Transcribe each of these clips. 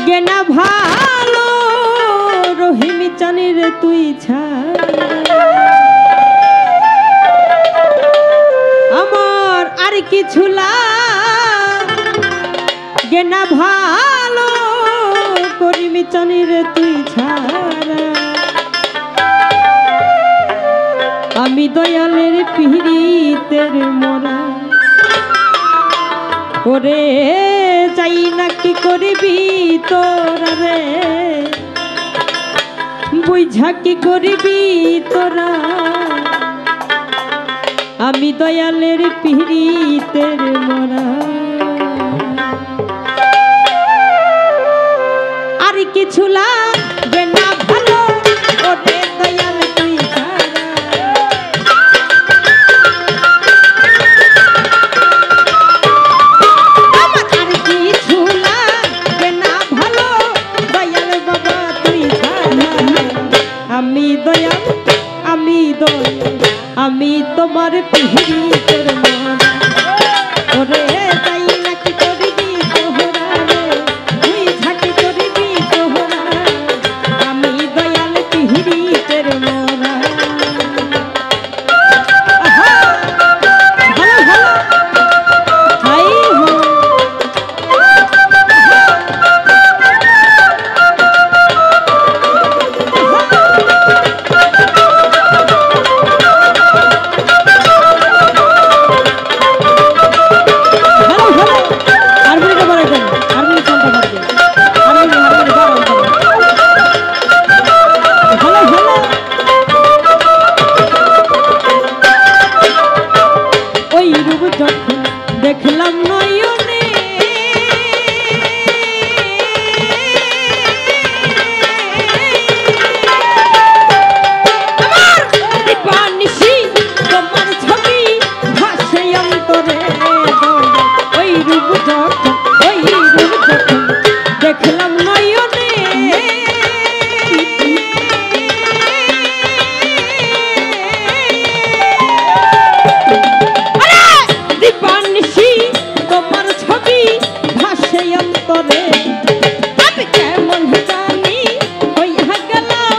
গেনা ভালো রহিমি চানি রে তুই ছাড়া আমার আর কিছু লাগে না ভালো করিমি চানি রে তুই ছাড়া আমি দয়ালের পিড়িতের মোরা ওরে চাই না কি করবি তোরা রে বুঝা কি করবি তোরা আমি দয়ালের পিড়িতের মোরা আর কিছু লাগবে না ভালো ওরে দয়াল তুই ছাড়া আমার আর কিছু লাগবে না ভালো দয়াল বাবা তুই ছাড়া আমি দয়াল আমি তোমার পিড়িতের মোরা ওরে তাই নাকি করবি তোহরা রে তুই ঝাঁকি করবি তোহরা আমি দয়াল পিড়িতের মোরা ভালো ভালো হাই হো দেখলাম নয়নে আমার দীপানিশি তোমার ছবি ভাসে অন্তরে ওই রূপ যখন দেখলাম নয়নে দীপানিশি তোমার ছবি ভাসে অন্তরে আমি কেমন জানি হইয়া গেলাম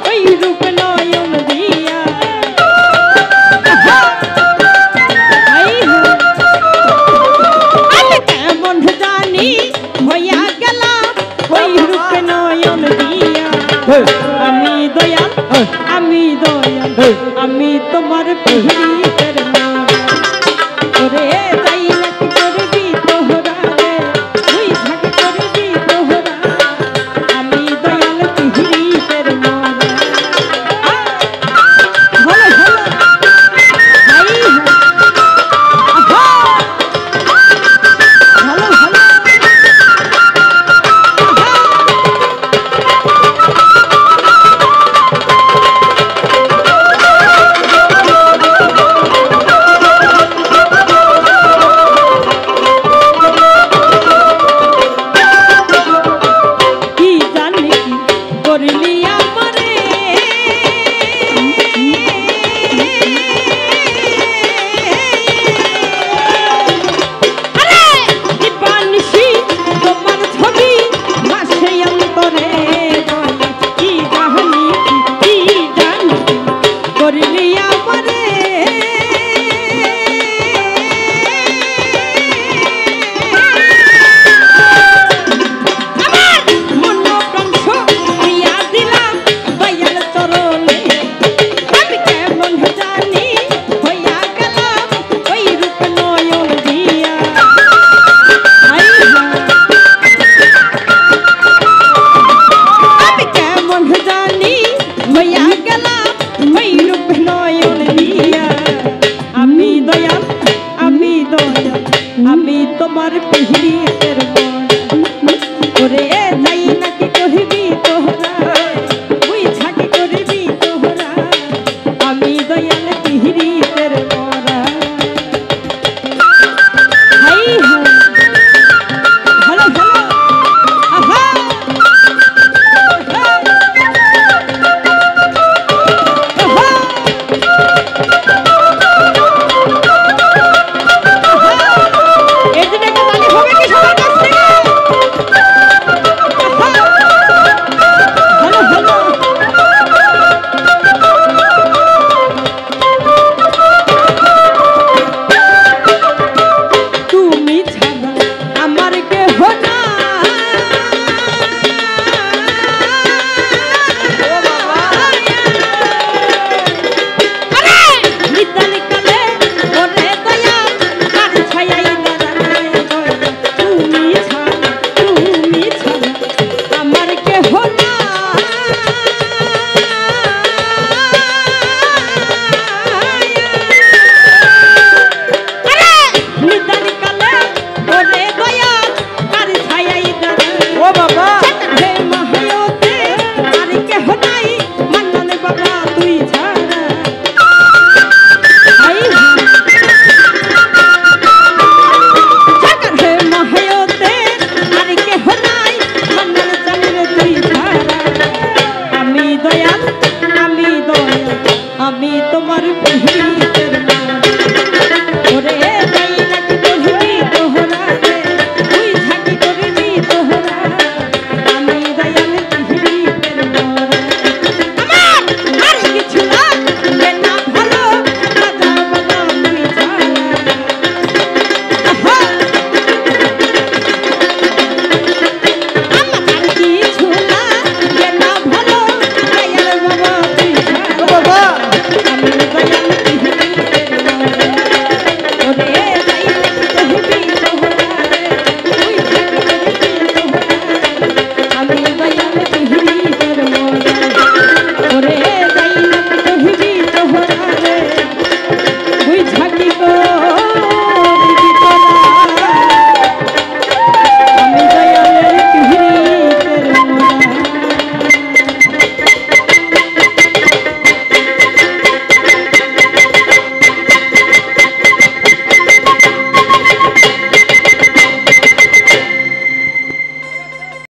ওই রূপ নয়ন দিয়া আমি কেমন জানি হইয়া গেলাম ওই রূপ নয়ন দিয়া আমি দয়াল আমি তোমার পিড়িতের মোরা ওরে তাই নাকি করবি তোহরা রে তুই ঝাঁকি করবি हो